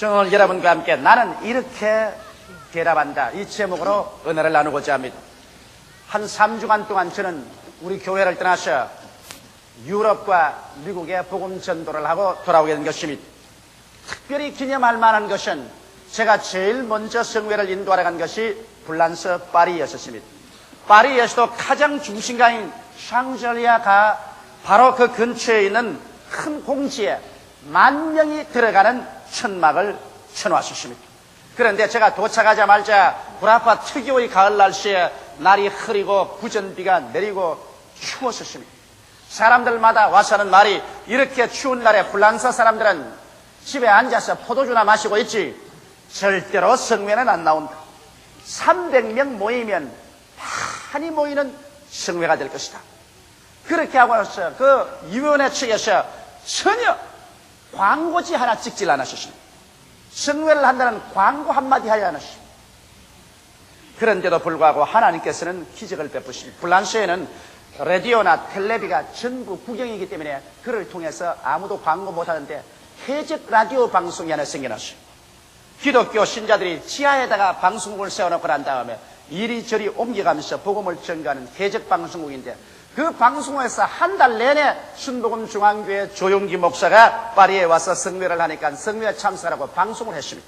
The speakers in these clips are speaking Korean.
저는 오늘 여러분과 함께 나는 이렇게 대답한다, 이 제목으로 은혜를 나누고자 합니다. 한 3주간 동안 저는 우리 교회를 떠나서 유럽과 미국에 복음 전도를 하고 돌아오게 된 것입니다. 특별히 기념할 만한 것은 제가 제일 먼저 성회를 인도하러 간 것이 불란서 파리였습니다. 파리에서도 가장 중심가인 샹젤리아가 바로 그 근처에 있는 큰 공지에 10,000명이 들어가는 천막을 쳐놓았습니다. 그런데 제가 도착하자마자 구라파 특유의 가을 날씨에 날이 흐리고 구전비가 내리고 추웠습니다. 사람들마다 와서 하는 말이, 이렇게 추운 날에 불란서 사람들은 집에 앉아서 포도주나 마시고 있지 절대로 성회는 안 나온다. 300명 모이면 많이 모이는 성회가 될 것이다. 그렇게 하고 나서 그 위원회 측에서 전혀 광고지 하나 찍질 않으셨습니다. 성회를 한다는 광고 한마디 하지 않으셨습니다. 그런데도 불구하고 하나님께서는 기적을 베푸십니다. 불란서에는 라디오나 텔레비가 전부 국영이기 때문에 그를 통해서 아무도 광고 못하는데 해적 라디오 방송이 하나 생겨났어요. 기독교 신자들이 지하에다가 방송국을 세워놓고 난 다음에 이리저리 옮겨가면서 복음을 전가하는 해적 방송국인데, 그 방송에서 한 달 내내 순복음 중앙교회 조용기 목사가 파리에 와서 성회를 하니까 성회에 참석하라고 방송을 했습니다.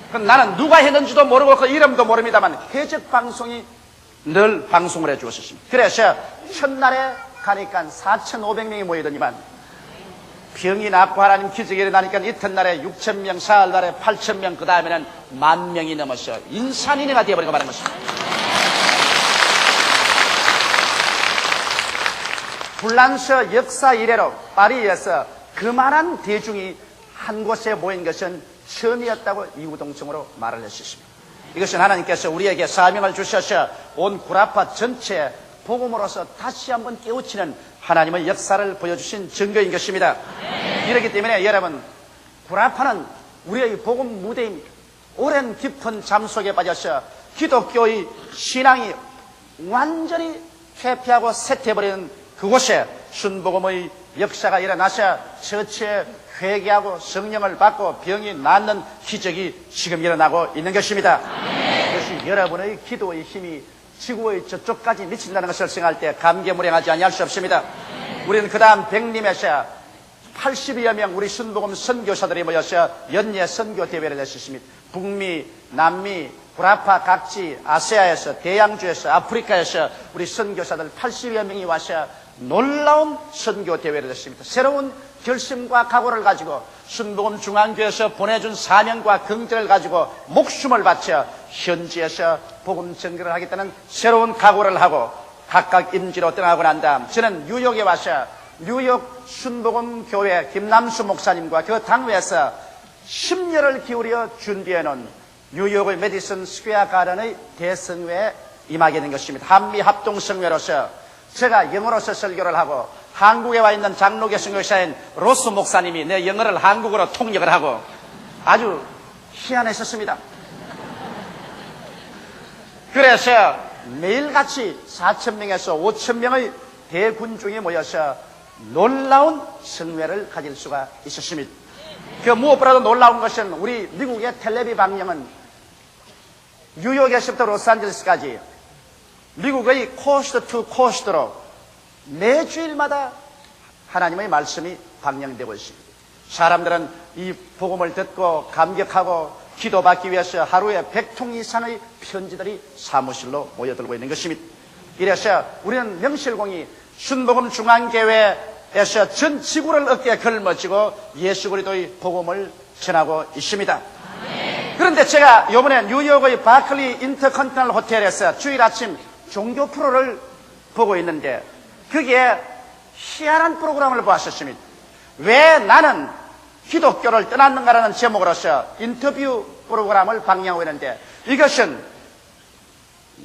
그럼 나는 누가 했는지도 모르고 그 이름도 모릅니다만 해적 방송이 늘 방송을 해주었습니다. 그래서 첫날에 가니까 4,500명이 모이더니만 병이 낫고 하나님 기적이 일어나니까 이튿날에 6,000명, 사흘날에 8,000명, 그 다음에는 10,000명이 넘어서 인산인해가 되어버리고 말한 것입니다. 불란서 역사 이래로 파리에서 그만한 대중이 한 곳에 모인 것은 처음이었다고 이구동성으로 말을 했습니다. 이것은 하나님께서 우리에게 사명을 주셔서 온 구라파 전체에 복음으로서 다시 한번 깨우치는 하나님의 역사를 보여주신 증거인 것입니다. 이렇기 때문에 여러분, 구라파는 우리의 복음 무대입니다. 오랜 깊은 잠 속에 빠져서 기독교의 신앙이 완전히 퇴폐하고 쇠퇴해버리는 그곳에 순복음의 역사가 일어나서 처치에 회개하고 성령을 받고 병이 낫는 기적이 지금 일어나고 있는 것입니다. 그것이 여러분의 기도의 힘이 지구의 저쪽까지 미친다는 것을 생각할 때 감개무량하지 아니할 수 없습니다. 우리는 그 다음 백림에서 80여 명 우리 순복음 선교사들이 모여서 연례 선교 대회를 했습니다. 북미, 남미, 구라파 각지, 아시아에서, 대양주에서, 아프리카에서 우리 선교사들 80여 명이 와서 놀라운 선교 대회를 했습니다. 새로운 결심과 각오를 가지고 순복음 중앙교회에서 보내준 사명과 긍정을 가지고 목숨을 바쳐 현지에서 복음 전개를 하겠다는 새로운 각오를 하고 각각 임지로 떠나고 난 다음 저는 뉴욕에 와서 뉴욕 순복음 교회 김남수 목사님과 그 당회에서 심려를 기울여 준비해놓은 뉴욕의 메디슨 스퀘어 가든의 대성회에 임하게 된 것입니다. 한미 합동성회로서 제가 영어로서 설교를 하고 한국에 와 있는 장로교 선교사인 로스 목사님이 내 영어를 한국어로 통역을 하고 아주 희한했었습니다. 그래서 매일같이 4,000명에서 5,000명의 대군중이 모여서 놀라운 성회를 가질 수가 있었습니다. 그 무엇보다도 놀라운 것은 우리 미국의 텔레비 방영은 뉴욕에서부터 로스앤젤레스까지 미국의 코스트 투 코스트로 매주일마다 하나님의 말씀이 방영되고 있습니다. 사람들은 이 복음을 듣고 감격하고 기도받기 위해서 하루에 100통 이상의 편지들이 사무실로 모여들고 있는 것입니다. 이래서 우리는 명실공히 순복음 중앙교회에서 전 지구를 어깨에 걸머쥐고 예수 그리스도의 복음을 전하고 있습니다. 그런데 제가 이번에 뉴욕의 바클리 인터컨티넨탈 호텔에서 주일 아침 종교 프로를 보고 있는데 그게 희한한 프로그램을 보았었습니다. 왜 나는 기독교를 떠났는가라는 제목으로서 인터뷰 프로그램을 방영하고 있는데, 이것은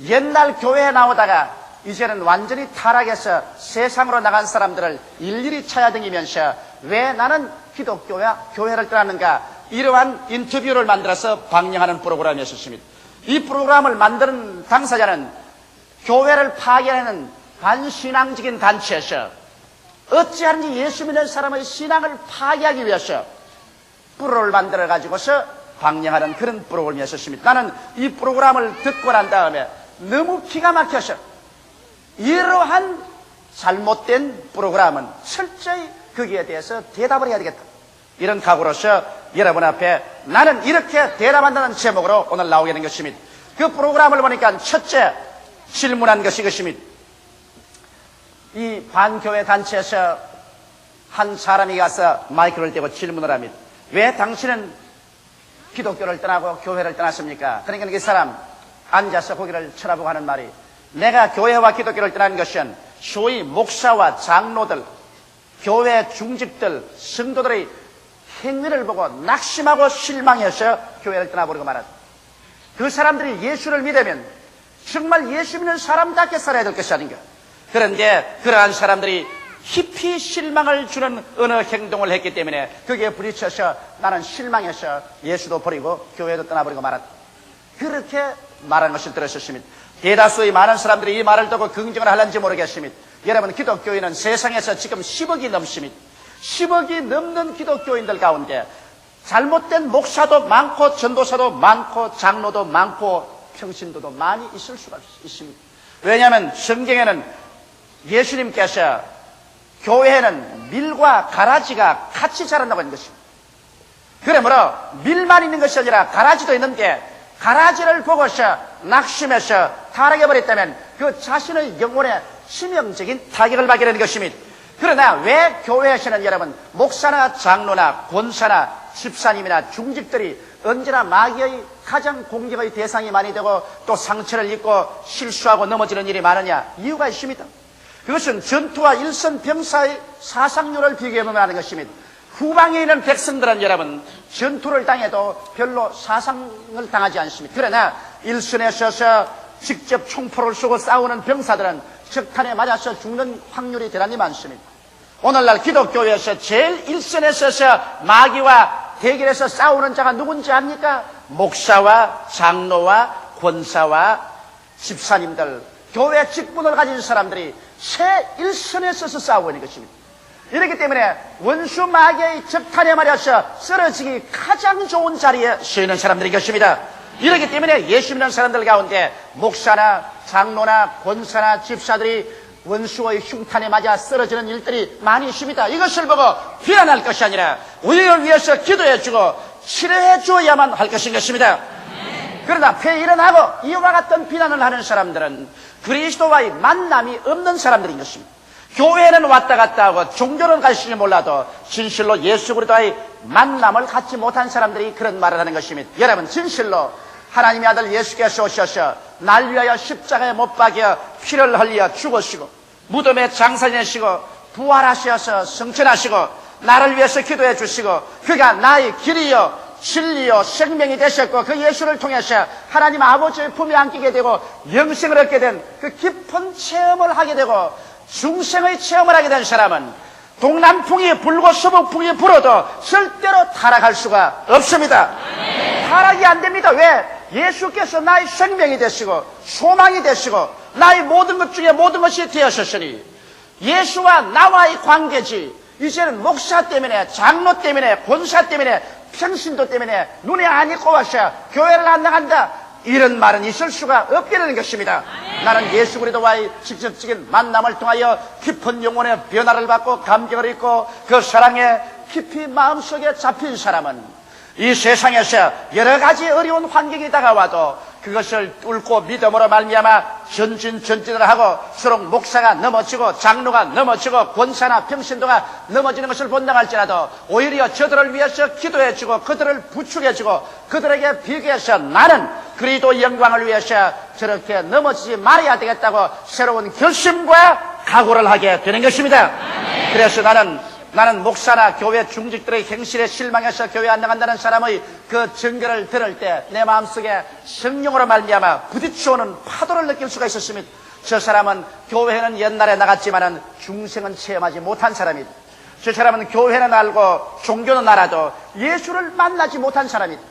옛날 교회에 나오다가 이제는 완전히 타락해서 세상으로 나간 사람들을 일일이 찾아다니면서 왜 나는 기독교와 교회를 떠났는가, 이러한 인터뷰를 만들어서 방영하는 프로그램이었습니다. 이 프로그램을 만드는 당사자는 교회를 파괴하는 반신앙적인 단체에서 어찌하든지 예수 믿는 사람의 신앙을 파괴하기 위해서 프로를 만들어 가지고서 방영하는 그런 프로그램이었습니다. 나는 이 프로그램을 듣고 난 다음에 너무 기가 막혀서 이러한 잘못된 프로그램은 철저히 거기에 대해서 대답을 해야 되겠다, 이런 각오로서 여러분 앞에 나는 이렇게 대답한다는 제목으로 오늘 나오게 된 것입니다. 그 프로그램을 보니까 첫째 질문한 것이 이것입니다. 이 반교회 단체에서 한 사람이 가서 마이크를 대고 질문을 합니다. 왜 당신은 기독교를 떠나고 교회를 떠났습니까? 그러니까 그 사람 앉아서 고개를 쳐다보고 하는 말이, 내가 교회와 기독교를 떠난 것은 소위 목사와 장로들, 교회 중직들, 성도들의 행위를 보고 낙심하고 실망해서 교회를 떠나버리고 말았다. 그 사람들이 예수를 믿으면 정말 예수 믿는 사람답게 살아야 될 것이 아닌가. 그런데 그러한 사람들이 깊이 실망을 주는 어느 행동을 했기 때문에 거기에 부딪혀서 나는 실망해서 예수도 버리고 교회도 떠나버리고 말았다, 그렇게 말하는 것을 들으셨습니다. 대다수의 많은 사람들이 이 말을 듣고 긍정을 하는지 모르겠습니다. 여러분, 기독교인은 세상에서 지금 10억이 넘습니다. 10억이 넘는 기독교인들 가운데 잘못된 목사도 많고 전도사도 많고 장로도 많고 평신도도 많이 있을 수가 있습니다. 왜냐하면 성경에는 예수님께서 교회는 밀과 가라지가 같이 자란다고 하는 것입니다. 그러므로 밀만 있는 것이 아니라 가라지도 있는데 가라지를 보고서 낙심해서 타락해버렸다면 그 자신의 영혼에 치명적인 타격을 받게 되는 것입니다. 그러나 왜 교회에서는 여러분 목사나 장로나 권사나 집사님이나 중직들이 언제나 마귀의 가장 공격의 대상이 많이 되고 또 상처를 입고 실수하고 넘어지는 일이 많으냐? 이유가 있습니다. 그것은 전투와 일선 병사의 사상률을 비교해보면 하는 것입니다. 후방에 있는 백성들은 여러분 전투를 당해도 별로 사상을 당하지 않습니다. 그러나 일선에 서서 직접 총포를 쏘고 싸우는 병사들은 적탄에 맞아서 죽는 확률이 대단히 많습니다. 오늘날 기독교에서 제일 일선에 서서 마귀와 대결해서 싸우는 자가 누군지 압니까? 목사와 장로와 권사와 집사님들, 교회 직분을 가진 사람들이 최일선에 서서 싸우고 있는 것입니다. 이렇기 때문에 원수 마귀의 적탄에 맞아서 쓰러지기 가장 좋은 자리에 서 있는 사람들이 것입니다. 이렇기 때문에 예수 믿는 사람들 가운데 목사나 장로나 권사나 집사들이 원수의 흉탄에 맞아 쓰러지는 일들이 많이 있습니다. 이것을 보고 비난할 것이 아니라 우리를 위해서 기도해주고 치료해 주어야만 할 것인 것입니다. 그러나 폐일어나고 이와 같은 비난을 하는 사람들은 그리스도와의 만남이 없는 사람들인 것입니다. 교회는 왔다 갔다 하고 종교는 갈지 몰라도 진실로 예수 그리스도와의 만남을 갖지 못한 사람들이 그런 말을 하는 것입니다. 여러분, 진실로 하나님의 아들 예수께서 오셔서 날 위하여 십자가에 못 박여 피를 흘려 죽으시고 무덤에 장사 지내시고 부활하셔서 성천하시고 나를 위해서 기도해 주시고 그가 나의 길이요 진리요 생명이 되셨고 그 예수를 통해서 하나님 아버지의 품에 안기게 되고 영생을 얻게 된 그 깊은 체험을 하게 되고 중생의 체험을 하게 된 사람은 동남풍이 불고 서북풍이 불어도 절대로 타락할 수가 없습니다. 타락이 안 됩니다. 왜? 예수께서 나의 생명이 되시고 소망이 되시고 나의 모든 것 중에 모든 것이 되었으니 예수와 나와의 관계지 이제는 목사 때문에 장로 때문에 권사 때문에 평신도 때문에 눈에 안 익고 와서 교회를 안 나간다, 이런 말은 있을 수가 없게 되는 것입니다. 나는 예수 그리스도와의 직접적인 만남을 통하여 깊은 영혼의 변화를 받고 감격을 입고 그 사랑에 깊이 마음속에 잡힌 사람은 이 세상에서 여러 가지 어려운 환경이 다가와도 그것을 뚫고 믿음으로 말미암아 전진을 하고 서로 목사가 넘어지고 장로가 넘어지고 권사나 평신도가 넘어지는 것을 본다할지라도 오히려 저들을 위해서 기도해주고 그들을 부축해주고 그들에게 비교해서 나는 그리스도 영광을 위해서 저렇게 넘어지지 말아야 되겠다고 새로운 결심과 각오를 하게 되는 것입니다. 그래서 나는 목사나 교회 중직들의 행실에 실망해서 교회 안 나간다는 사람의 그 증거를 들을 때 내 마음속에 성령으로 말미암아 부딪혀오는 파도를 느낄 수가 있었습니다. 저 사람은 교회는 옛날에 나갔지만은 중생은 체험하지 못한 사람이다. 저 사람은 교회는 알고 종교는 알아도 예수를 만나지 못한 사람이다.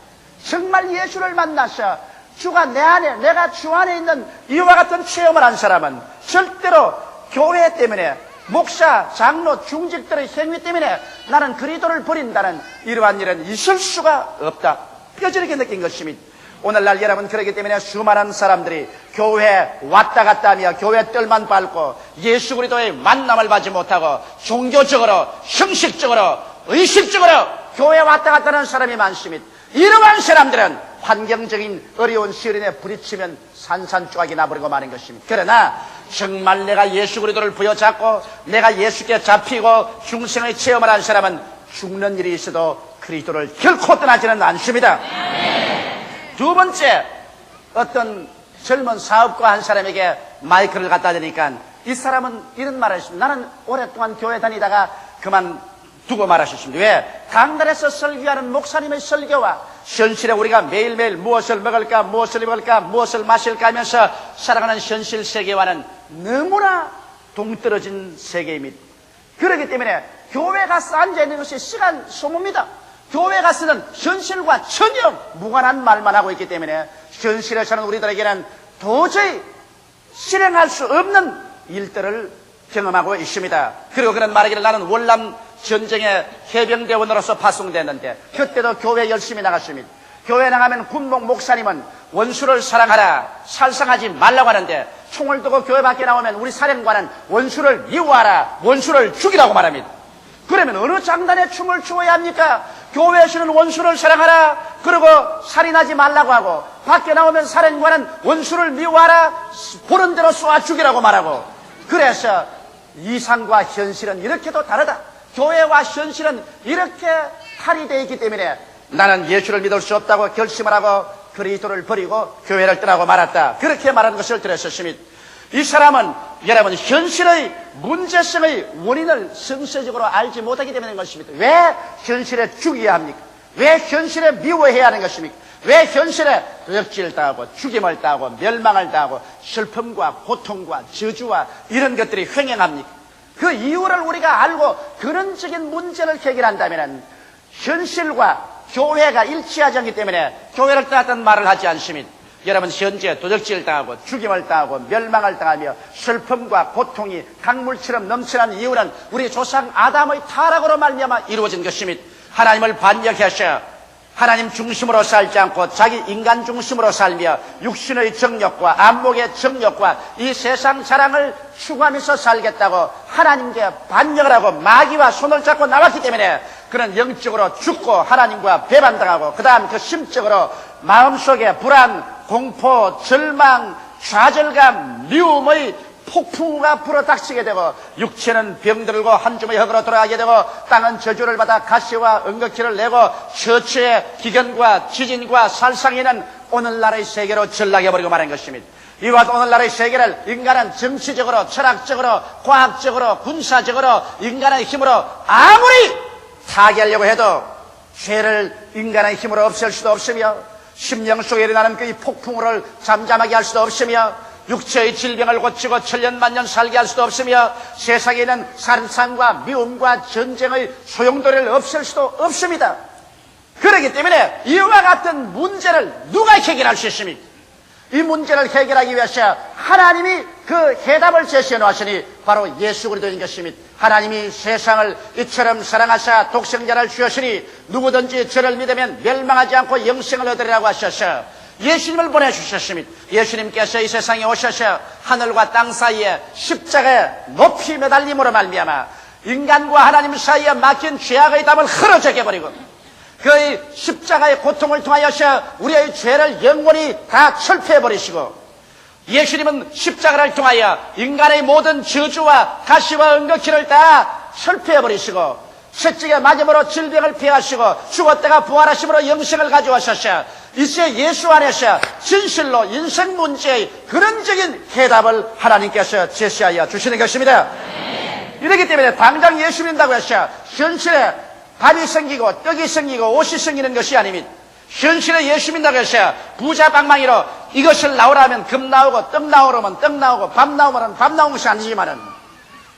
정말 예수를 만나서 주가 내 안에, 내가 주 안에 있는 이와 같은 체험을 한 사람은 절대로 교회 때문에 목사, 장로, 중직들의 행위 때문에 나는 그리스도를 버린다는 이러한 일은 있을 수가 없다. 뼈저리게 느낀 것입니다. 오늘날 여러분, 그렇기 때문에 수많은 사람들이 교회에 왔다 갔다 하며 교회 뜰만 밟고 예수 그리스도의 만남을 받지 못하고 종교적으로, 형식적으로, 의식적으로 교회에 왔다 갔다 하는 사람이 많습니다. 이러한 사람들은 환경적인 어려운 시련에 부딪히면 산산조각이 나버리고 마는 것입니다. 그러나 정말 내가 예수 그리스도를 부여잡고 내가 예수께 잡히고 중생의 체험을 한 사람은 죽는 일이 있어도 그리스도를 결코 떠나지는 않습니다. 두 번째, 어떤 젊은 사업가 한 사람에게 마이크를 갖다 대니까 이 사람은 이런 말을 했습니다. 나는 오랫동안 교회 다니다가 그만두고 말하셨습니다. 왜? 강단에서 설교하는 목사님의 설교와 현실에 우리가 매일매일 무엇을 먹을까, 무엇을 입을까, 무엇을 마실까 하면서 살아가는 현실 세계와는 너무나 동떨어진 세계입니다. 그렇기 때문에 교회 가서 앉아있는 것이 시간 소모입니다. 교회 가서는 현실과 전혀 무관한 말만 하고 있기 때문에 현실에서는 우리들에게는 도저히 실행할 수 없는 일들을 경험하고 있습니다. 그리고 그런 말하기를 나는 월남 전쟁의 해병대원으로서 파송됐는데 그때도 교회 열심히 나갔습니다. 교회 나가면 군목 목사님은 원수를 사랑하라, 살상하지 말라고 하는데 총을 들고 교회 밖에 나오면 우리 사령관은 원수를 미워하라, 원수를 죽이라고 말합니다. 그러면 어느 장단에 춤을 추어야 합니까? 교회에서는 원수를 사랑하라, 그리고 살인하지 말라고 하고 밖에 나오면 사령관은 원수를 미워하라, 보는 대로 쏘아 죽이라고 말하고. 그래서 이상과 현실은 이렇게도 다르다. 교회와 현실은 이렇게 탈이 되어 있기 때문에 나는 예수를 믿을 수 없다고 결심을 하고 그리스도를 버리고 교회를 떠나고 말았다. 그렇게 말하는 것을 들었습니다. 이 사람은 여러분 현실의 문제성의 원인을 성서적으로 알지 못하기 때문인 것입니다. 왜 현실에 죽여야 합니까? 왜 현실에 미워해야 하는 것입니까? 왜 현실에 도적질을 당하고 죽임을 당하고 멸망을 당하고 슬픔과 고통과 저주와 이런 것들이 횡행합니까? 그 이유를 우리가 알고 근원적인 문제를 해결한다면 현실과 교회가 일치하지 않기 때문에 교회를 떠났다는 말을 하지 않습니다. 여러분 현재 도적질을 당하고 죽임을 당하고 멸망을 당하며 슬픔과 고통이 강물처럼 넘치는 이유는 우리 조상 아담의 타락으로 말미암아 이루어진 것입니다. 하나님을 반역하셔 하나님 중심으로 살지 않고 자기 인간 중심으로 살며 육신의 정욕과 안목의 정욕과 이 세상 자랑을 추구하면서 살겠다고 하나님께 반역을 하고 마귀와 손을 잡고 나왔기 때문에 그는 영적으로 죽고 하나님과 배반당하고 그 다음 그 심적으로 마음속에 불안, 공포, 절망, 좌절감, 미움의 폭풍우가 불어닥치게 되고 육체는 병들고 한 줌의 흙으로 돌아가게 되고 땅은 저주를 받아 가시와 응급기를 내고 처처의 기근과 지진과 살상에는 오늘날의 세계로 전락해버리고 말한 것입니다. 이와 같은 오늘날의 세계를 인간은 정치적으로 철학적으로 과학적으로 군사적으로 인간의 힘으로 아무리 타개하려고 해도 죄를 인간의 힘으로 없앨 수도 없으며 심령 속에 일어나는 그 폭풍우를 잠잠하게 할 수도 없으며 육체의 질병을 고치고 천년만년 살게 할 수도 없으며 세상에 있는 살상과 미움과 전쟁의 소용돌이를 없앨 수도 없습니다. 그렇기 때문에 이와 같은 문제를 누가 해결할 수 있습니까? 이 문제를 해결하기 위해서 하나님이 그 해답을 제시해 놓으시니 바로 예수 그리스도인 것입니다. 하나님이 세상을 이처럼 사랑하사 독생자를 주셨으니 누구든지 저를 믿으면 멸망하지 않고 영생을 얻으리라고 하셔서 예수님을 보내주셨습니다. 예수님께서 이 세상에 오셔서 하늘과 땅 사이에 십자가에 높이 매달림으로 말미암아 인간과 하나님 사이에 막힌 죄악의 담을 흐려져게 버리고 그의 십자가의 고통을 통하여서 우리의 죄를 영원히 다 철폐해버리시고 예수님은 십자가를 통하여 인간의 모든 저주와 가시와 응급기를 다 철폐해버리시고 채찍에 맞음으로 질병을 피하시고 죽었다가 부활하심으로 영생을 가져오셔서 이제 예수 안에서 진실로 인생 문제의 근원적인 해답을 하나님께서 제시하여 주시는 것입니다. 이렇기 때문에 당장 예수 믿는다고 해서 현실에 밥이 생기고 떡이 생기고 옷이 생기는 것이 아닙니다. 현실에 예수 믿는다고 해서 부자 방망이로 이것을 나오라면 금 나오고 떡 나오면 떡 나오고 밥 나오면 밥 나오는 것이 아니지만은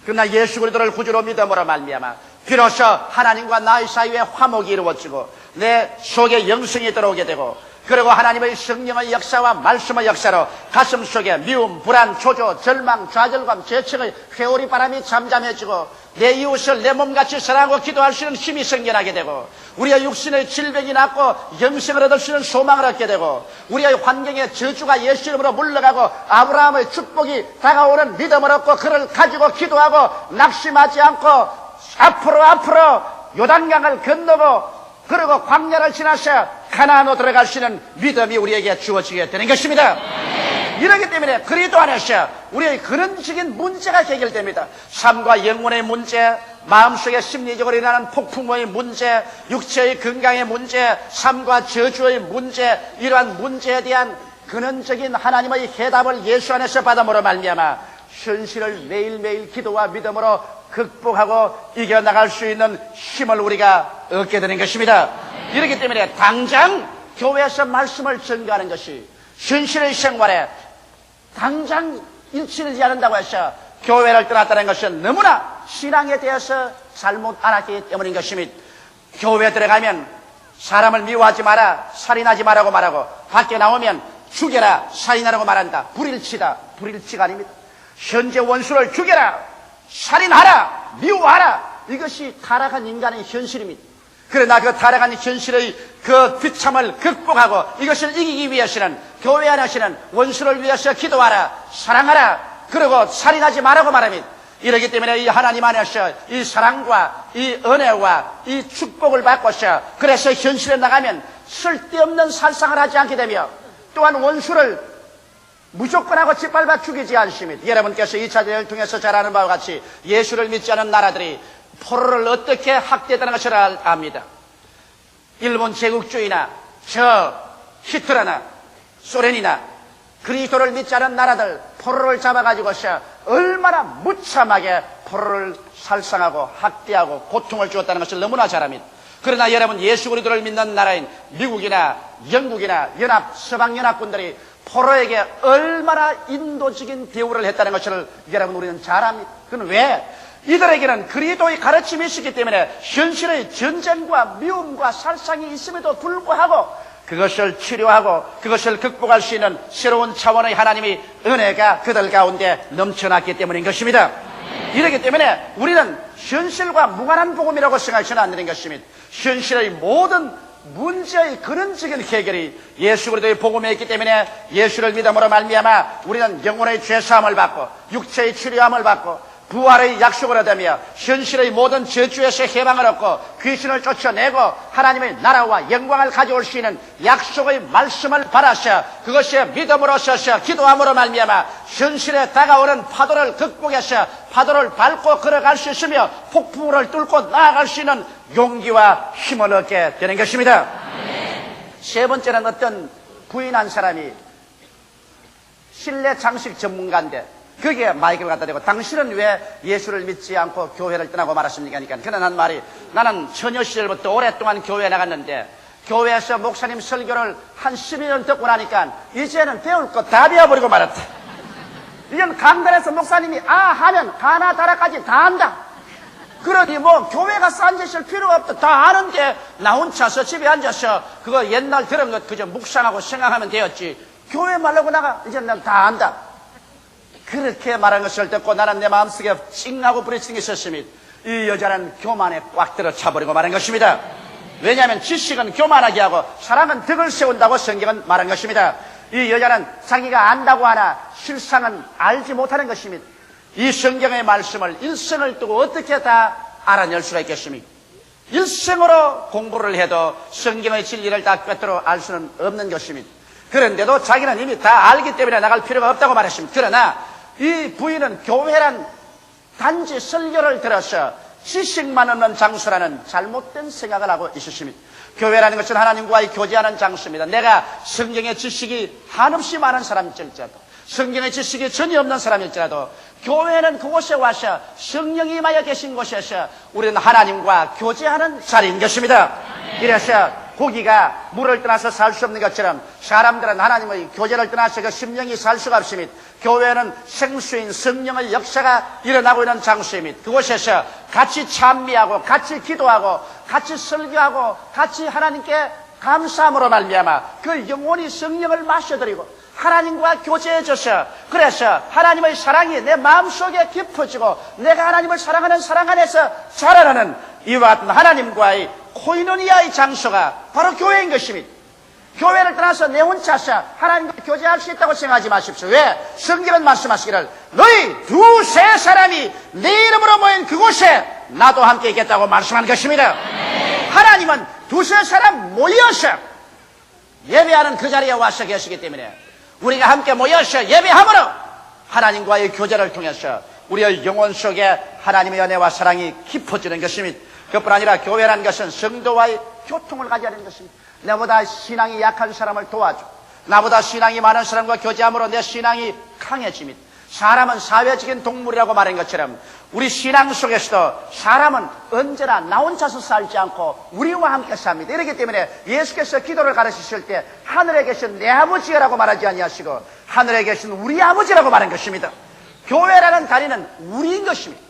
그러나 예수 그리스도를 구주로 믿음으로 말미암아 비로소 하나님과 나의 사이에 화목이 이루어지고 내 속에 영생이 들어오게 되고 그리고 하나님의 성령의 역사와 말씀의 역사로 가슴 속에 미움, 불안, 초조, 절망, 좌절감, 죄책의 회오리 바람이 잠잠해지고 내 이웃을 내 몸같이 사랑하고 기도할 수 있는 힘이 생겨나게 되고 우리의 육신의 질병이 낫고 영생을 얻을 수 있는 소망을 얻게 되고 우리의 환경의 저주가 예수 이름으로 물러가고 아브라함의 축복이 다가오는 믿음을 얻고 그를 가지고 기도하고 낙심하지 않고 앞으로 요단강을 건너고 그리고 광야를 지나서 가나안으로 들어갈 수 있는 믿음이 우리에게 주어지게 되는 것입니다. 이러기 때문에 그리스도 안에서 우리의 근원적인 문제가 해결됩니다. 삶과 영혼의 문제, 마음속에 심리적으로 일어나는 폭풍의 문제, 육체의 건강의 문제, 삶과 저주의 문제, 이러한 문제에 대한 근원적인 하나님의 해답을 예수 안에서 받음으로 말미암아 현실을 매일매일 기도와 믿음으로 극복하고 이겨나갈 수 있는 힘을 우리가 얻게 되는 것입니다. 이렇기 때문에 당장 교회에서 말씀을 전가하는 것이 현실의 생활에 당장 일치되지 않는다고 해서 교회를 떠났다는 것은 너무나 신앙에 대해서 잘못 알았기 때문인 것입니다. 교회에 들어가면 사람을 미워하지 마라, 살인하지 말라고 말하고 밖에 나오면 죽여라, 살인하라고 말한다. 불일치다. 불일치가 아닙니다. 현재 원수를 죽여라, 살인하라, 미워하라. 이것이 타락한 인간의 현실입니다. 그러나 그 타락한 현실의 그 비참을 극복하고 이것을 이기기 위해서는 교회 안에서는 원수를 위해서 기도하라, 사랑하라, 그리고 살인하지 말라고 말합니다. 이러기 때문에 이 하나님 안에서 이 사랑과 이 은혜와 이 축복을 받고서 그래서 현실에 나가면 쓸데없는 살상을 하지 않게 되며 또한 원수를 무조건 하고 짓밟아 죽이지 않습니다. 여러분께서 2차 대전을 통해서 잘 아는 바와 같이 예수를 믿지 않은 나라들이 포로를 어떻게 학대했다는 것을 압니다. 일본 제국주의나 저 히틀러나 소련이나 그리스도를 믿지 않은 나라들 포로를 잡아가지고서 얼마나 무참하게 포로를 살상하고 학대하고 고통을 주었다는 것을 너무나 잘 압니다. 그러나 여러분 예수 그리스도를 믿는 나라인 미국이나 영국이나 서방연합군들이 포로에게 얼마나 인도적인 대우를 했다는 것을 여러분 우리는 잘 압니다. 그건 왜? 이들에게는 그리스도의 가르침이 있었기 때문에 현실의 전쟁과 미움과 살상이 있음에도 불구하고 그것을 치료하고 그것을 극복할 수 있는 새로운 차원의 하나님의 은혜가 그들 가운데 넘쳐났기 때문인 것입니다. 이렇기 때문에 우리는 현실과 무관한 복음이라고 생각해서는 안 되는 것입니다. 현실의 모든 문제의 근원적인 해결이 예수 그리스도의 복음에 있기 때문에 예수를 믿음으로 말미암아 우리는 영혼의 죄사함을 받고 육체의 치료함을 받고 부활의 약속을 얻으며 현실의 모든 저주에서 해방을 얻고 귀신을 쫓아내고 하나님의 나라와 영광을 가져올 수 있는 약속의 말씀을 받아서 그것이 믿음으로 서서 기도함으로 말미암아 현실에 다가오는 파도를 극복해서 파도를 밟고 걸어갈 수 있으며 폭풍을 뚫고 나아갈 수 있는 용기와 힘을 얻게 되는 것입니다. 세 번째는 어떤 부인한 사람이 실내 장식 전문가인데 거기에 마이크를 갖다 대고 당신은 왜 예수를 믿지 않고 교회를 떠나고 말았습니까? 그러니까 그는 한 말이 나는 처녀 시절부터 오랫동안 교회에 나갔는데 교회에서 목사님 설교를 한 12년 듣고 나니까 이제는 배울 거 다 배워버리고 말았다. 이제는 강단에서 목사님이 하면 가나 다라까지 다 안다. 그러니 뭐 교회 가서 앉으실 필요가 없다. 다 아는데 나 혼자서 집에 앉아서 그거 옛날 들은 것 그저 묵상하고 생각하면 되었지. 교회 말라고 나가 이제는 난 다 안다. 그렇게 말한 것을 듣고 나는 내 마음속에 찡하고 부딪히는 게 있었습니다. 이 여자는 교만에 꽉 들어 차버리고 말한 것입니다. 왜냐하면 지식은 교만하게 하고 사랑은 덕을 세운다고 성경은 말한 것입니다. 이 여자는 자기가 안다고 하나 실상은 알지 못하는 것입니다. 이 성경의 말씀을 일생을 두고 어떻게 다 알아낼 수가 있겠습니까? 일생으로 공부를 해도 성경의 진리를 다 꿰뚫어 알 수는 없는 것입니다. 그런데도 자기는 이미 다 알기 때문에 나갈 필요가 없다고 말했습니다. 그러나 이 부인은 교회란 단지 설교를 들어서 지식만 얻는 장소라는 잘못된 생각을 하고 있었습니다. 교회라는 것은 하나님과의 교제하는 장소입니다. 내가 성경의 지식이 한없이 많은 사람일지라도 성경의 지식이 전혀 없는 사람일지라도 교회는 그곳에 와서 성령이 임하여 계신 곳에서 우리는 하나님과 교제하는 자리인 것입니다. 이래서 고기가 물을 떠나서 살 수 없는 것처럼 사람들은 하나님의 교제를 떠나서 그 심령이 살 수가 없습니다. 교회는 생수인 성령의 역사가 일어나고 있는 장소입니다. 그곳에서 같이 찬미하고 같이 기도하고 같이 설교하고 같이 하나님께 감사함으로 말미암아 그 영혼이 성령을 마셔들이고 하나님과 교제해져서 그래서 하나님의 사랑이 내 마음속에 깊어지고 내가 하나님을 사랑하는 사랑 안에서 자라나는 이와 같은 하나님과의 코이노니아의 장소가 바로 교회인 것입니다. 교회를 떠나서 내 혼자서 하나님과 교제할 수 있다고 생각하지 마십시오. 왜? 성경은 말씀하시기를 너희 두세 사람이 내 이름으로 모인 그곳에 나도 함께 있겠다고 말씀하는 것입니다. 하나님은 두세 사람 모여서 예배하는 그 자리에 와서 계시기 때문에 우리가 함께 모여서 예배함으로 하나님과의 교제를 통해서 우리의 영혼 속에 하나님의 은혜와 사랑이 깊어지는 것입니다. 그뿐 아니라 교회라는 것은 성도와의 교통을 가져야 하는 것입니다. 나보다 신앙이 약한 사람을 도와줘. 나보다 신앙이 많은 사람과 교제함으로 내 신앙이 강해집니다. 사람은 사회적인 동물이라고 말한 것처럼 우리 신앙 속에서도 사람은 언제나 나 혼자서 살지 않고 우리와 함께 삽니다. 이렇기 때문에 예수께서 기도를 가르치실 때 하늘에 계신 내 아버지라고 말하지 아니하시고 하늘에 계신 우리 아버지라고 말한 것입니다. 교회라는 다리는 우리인 것입니다.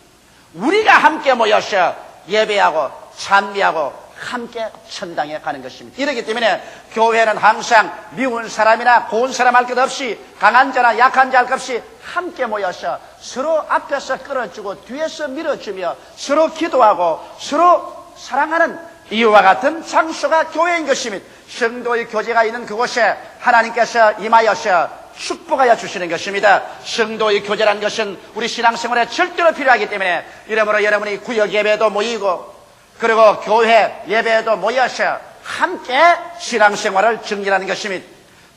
우리가 함께 모여서 예배하고 찬미하고 함께 천당에 가는 것입니다. 이렇기 때문에 교회는 항상 미운 사람이나 고운 사람 할 것 없이 강한 자나 약한 자 할 것 없이 함께 모여서 서로 앞에서 끌어주고 뒤에서 밀어주며 서로 기도하고 서로 사랑하는 이와 같은 장소가 교회인 것입니다. 성도의 교제가 있는 그곳에 하나님께서 임하여서 축복하여 주시는 것입니다. 성도의 교제라는 것은 우리 신앙생활에 절대로 필요하기 때문에 이러므로 여러분이 구역 예배도 모이고 그리고 교회 예배에도 모여서 함께 신앙생활을 증진하는 것입니다.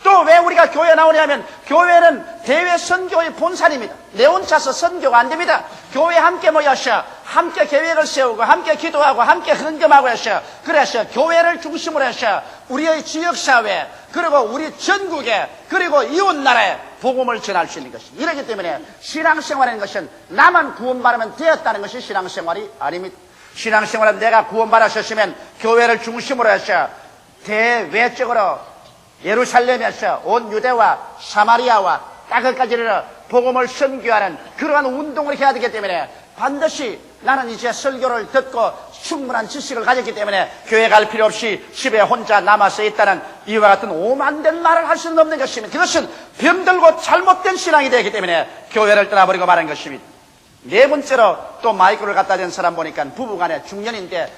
또 왜 우리가 교회에 나오냐면 교회는 대외 선교의 본산입니다. 내 혼자서 선교가 안 됩니다. 교회에 함께 모여서 함께 계획을 세우고 함께 기도하고 함께 헌금하고 해서 그래서 교회를 중심으로 해서 우리의 지역사회 그리고 우리 전국에 그리고 이웃나라에 복음을 전할 수 있는 것입니다. 이렇기 때문에 신앙생활이라는 것은 나만 구원받으면 되었다는 것이 신앙생활이 아닙니다. 신앙생활은 내가 구원받으셨으면 교회를 중심으로 해서 대외적으로 예루살렘에서 온 유대와 사마리아와 땅끝까지 이르러 복음을 선교하는 그러한 운동을 해야 되기 때문에 반드시 나는 이제 설교를 듣고 충분한 지식을 가졌기 때문에 교회 갈 필요 없이 집에 혼자 남아서 있다는 이와 같은 오만된 말을 할 수는 없는 것입니다. 그것은 병들고 잘못된 신앙이 되기 때문에 교회를 떠나버리고 말한 것입니다. 네 번째로 또 마이크를 갖다 댄 사람 보니까 부부간에 중년인데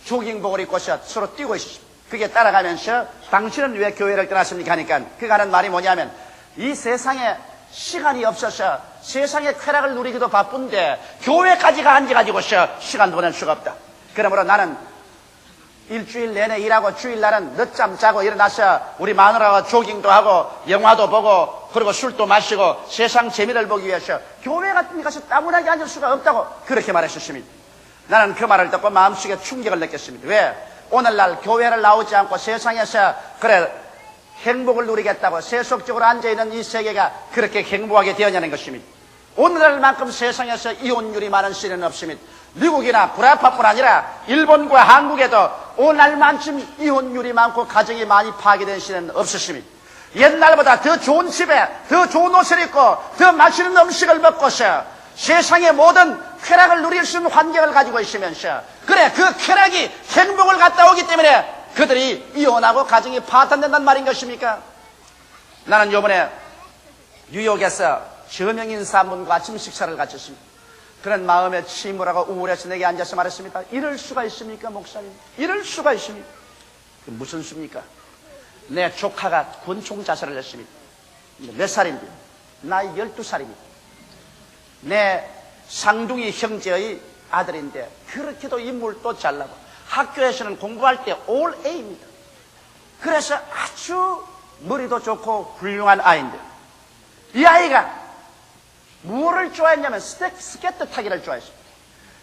조깅복을 입고서 서로 뛰고 있습니다. 그게 따라가면서 당신은 왜 교회를 떠났습니까 하니까 그가 하는 말이 뭐냐면 이 세상에 시간이 없어서 세상의 쾌락을 누리기도 바쁜데 교회까지가 앉아가지고서 시간 보낼 수가 없다. 그러므로 나는 일주일 내내 일하고 주일날은 늦잠 자고 일어나서 우리 마누라와 조깅도 하고 영화도 보고 그리고 술도 마시고 세상 재미를 보기 위해서 교회 같은 데 가서 따분하게 앉을 수가 없다고 그렇게 말했었습니다. 나는 그 말을 듣고 마음속에 충격을 느꼈습니다. 왜? 오늘날 교회를 나오지 않고 세상에서 그래 행복을 누리겠다고 세속적으로 앉아있는 이 세계가 그렇게 행복하게 되었냐는 것입니다. 오늘날만큼 세상에서 이혼율이 많은 시대는 없습니다. 미국이나 불아파뿐 아니라 일본과 한국에도 오늘날만큼 이혼율이 많고 가정이 많이 파괴된 시대는 없었습니다. 옛날보다 더 좋은 집에 더 좋은 옷을 입고 더 맛있는 음식을 먹고서 세상의 모든 쾌락을 누릴 수 있는 환경을 가지고 있으면서 그래 그 쾌락이 행복을 갖다 오기 때문에 그들이 이혼하고 가정이 파탄된단 말인 것입니까? 나는 이번에 뉴욕에서 저명인사 한 분과 아침 식사를 갖췄습니다. 그런 마음에 침울하고 우울해서 내게 앉아서 말했습니다. 이럴 수가 있습니까 목사님? 이럴 수가 있습니까? 무슨 수입니까? 내 조카가 권총 자살을 했습니다. 몇 살인데? 나이 12살입니다. 내 상둥이 형제의 아들인데 그렇게도 인물도 잘나고 학교에서는 공부할 때 올 A입니다. 그래서 아주 머리도 좋고 훌륭한 아이인데 이 아이가 무엇을 좋아했냐면 스케이트 타기를 좋아했습니다.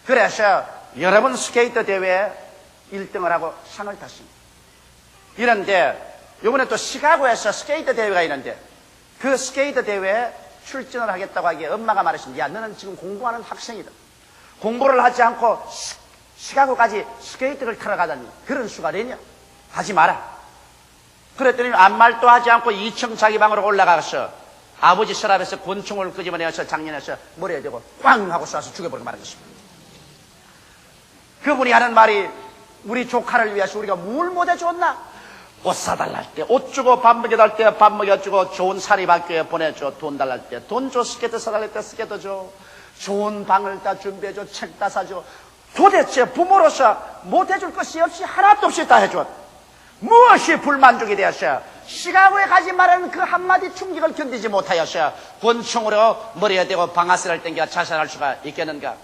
그래서 여러 번 스케이트 대회에 1등을 하고 상을 탔습니다. 이런데 이번에 또 시카고에서 스케이트 대회가 있는데 그 스케이트 대회에 출전을 하겠다고 하기에 엄마가 말했습니다. 야, 너는 지금 공부하는 학생이다. 공부를 하지 않고 시카고까지 스케이트를 타러 가다니 그런 수가 되냐? 하지 마라. 그랬더니 아무 말도 하지 않고 2층 자기 방으로 올라가서 아버지 서랍에서 권총을 끄집어내어서 장년에서 머리에 대고 꽝 하고 쏴서 죽여버리고 말한 것입니다. 그분이 하는 말이 우리 조카를 위해서 우리가 뭘 못해 줬나? 옷 사달랄 때 옷 주고 밥 먹여달 때 밥 먹여주고 좋은 사립학교에 보내줘. 돈 달랄 때 돈 줘. 스케이트 사달랄 때 스케이트 줘. 좋은 방을 다 준비해줘. 책 다 사줘. 도대체 부모로서 못해줄 것이 없이 하나도 없이 다 해줘. 무엇이 불만족이 되었어? 시카고에 가지 말라는 그 한마디 충격을 견디지 못하였어. 권총으로 머리에 대고 방아쇠를 당겨 자살할 수가 있겠는가?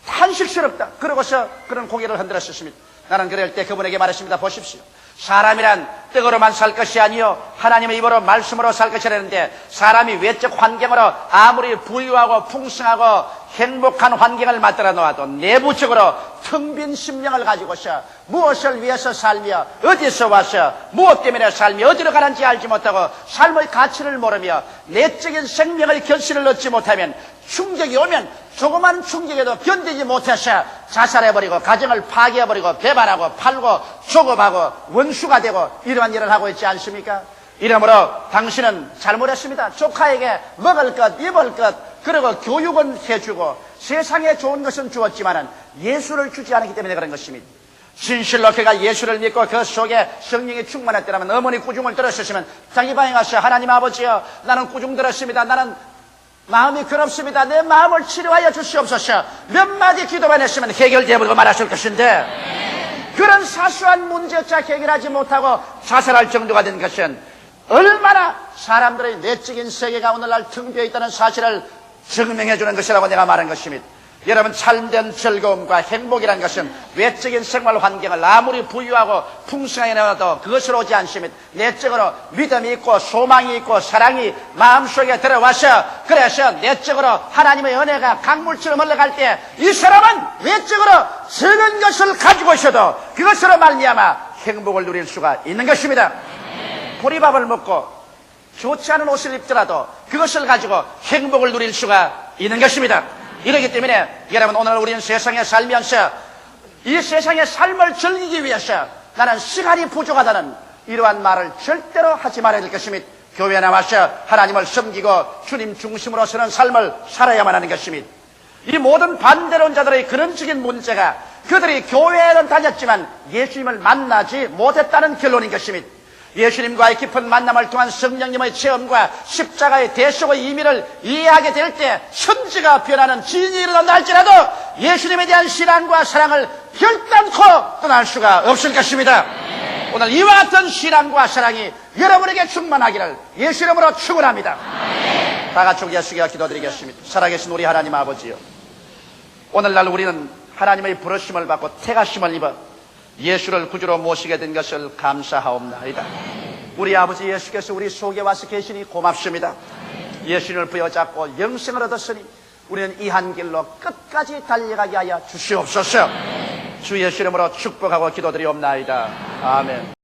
탄식스럽다. 그러고서 그런 고개를 흔들었습니다. 나는 그럴 때 그분에게 말했습니다. 보십시오. 사람이란 떡으로만 살 것이 아니요 하나님의 입으로 말씀으로 살 것이라는데, 사람이 외적 환경으로 아무리 부유하고 풍성하고 행복한 환경을 만들어 놓아도 내부적으로 텅 빈 심령을 가지고서 무엇을 위해서 살며 어디서 와서 무엇 때문에 살며 어디로 가는지 알지 못하고 삶의 가치를 모르며 내적인 생명의 결실을 얻지 못하면, 충격이 오면 조그만 충격에도 견디지 못해서 자살해버리고 가정을 파괴해버리고 배반하고 팔고 조급하고 원수가 되고 이러한 일을 하고 있지 않습니까? 이러므로 당신은 잘못했습니다. 조카에게 먹을 것, 입을 것, 그리고 교육은 해주고 세상에 좋은 것은 주었지만은 예수를 주지 않았기 때문에 그런 것입니다. 진실로 그가 예수를 믿고 그 속에 성령이 충만했더라면 어머니 꾸중을 들었으면 자기 방에 가서 하나님 아버지여, 나는 꾸중 들었습니다. 나는 마음이 괴롭습니다. 내 마음을 치료하여 주시옵소서. 몇 마디 기도만 했으면 해결되어버리고 말았을 것인데, 그런 사소한 문제조차 해결하지 못하고 자살할 정도가 된 것은 얼마나 사람들의 내적인 세계가 오늘날 텅 비어 있다는 사실을 증명해 주는 것이라고 내가 말한 것입니다. 여러분, 참된 즐거움과 행복이라는 것은 외적인 생활 환경을 아무리 부유하고 풍성하게 내놔도 그것으로 오지 않습니다. 내적으로 믿음이 있고 소망이 있고 사랑이 마음속에 들어와서, 그래서 내적으로 하나님의 은혜가 강물처럼 흘러갈 때 이 사람은 외적으로 적은 것을 가지고 있어도 그것으로 말미암아 행복을 누릴 수가 있는 것입니다. 보리밥을 먹고 좋지 않은 옷을 입더라도 그것을 가지고 행복을 누릴 수가 있는 것입니다. 이렇기 때문에 여러분, 오늘 우리는 세상에 살면서 이 세상의 삶을 즐기기 위해서 나는 시간이 부족하다는 이러한 말을 절대로 하지 말아야 될 것입니다. 교회에 나와서 하나님을 섬기고 주님 중심으로 서는 삶을 살아야만 하는 것입니다. 이 모든 반대론자들의 근원적인 문제가 그들이 교회에는 다녔지만 예수님을 만나지 못했다는 결론인 것입니다. 예수님과의 깊은 만남을 통한 성령님의 체험과 십자가의 대속의 의미를 이해하게 될 때 천지가 변하는 진이 일어난다 할지라도 예수님에 대한 신앙과 사랑을 결단코 떠날 수가 없을 것입니다. 오늘 이와 같은 신앙과 사랑이 여러분에게 충만하기를 예수 이름으로 축원합니다. 다 같이 예수께 기도드리겠습니다. 살아계신 우리 하나님 아버지요, 오늘날 우리는 하나님의 부르심을 받고 택하심을 입어 예수를 구주로 모시게 된 것을 감사하옵나이다. 우리 아버지 예수께서 우리 속에 와서 계시니 고맙습니다. 예수님을 부여잡고 영생을 얻었으니 우리는 이 한 길로 끝까지 달려가게 하여 주시옵소서. 주 예수 이름으로 축복하고 기도드리옵나이다. 아멘.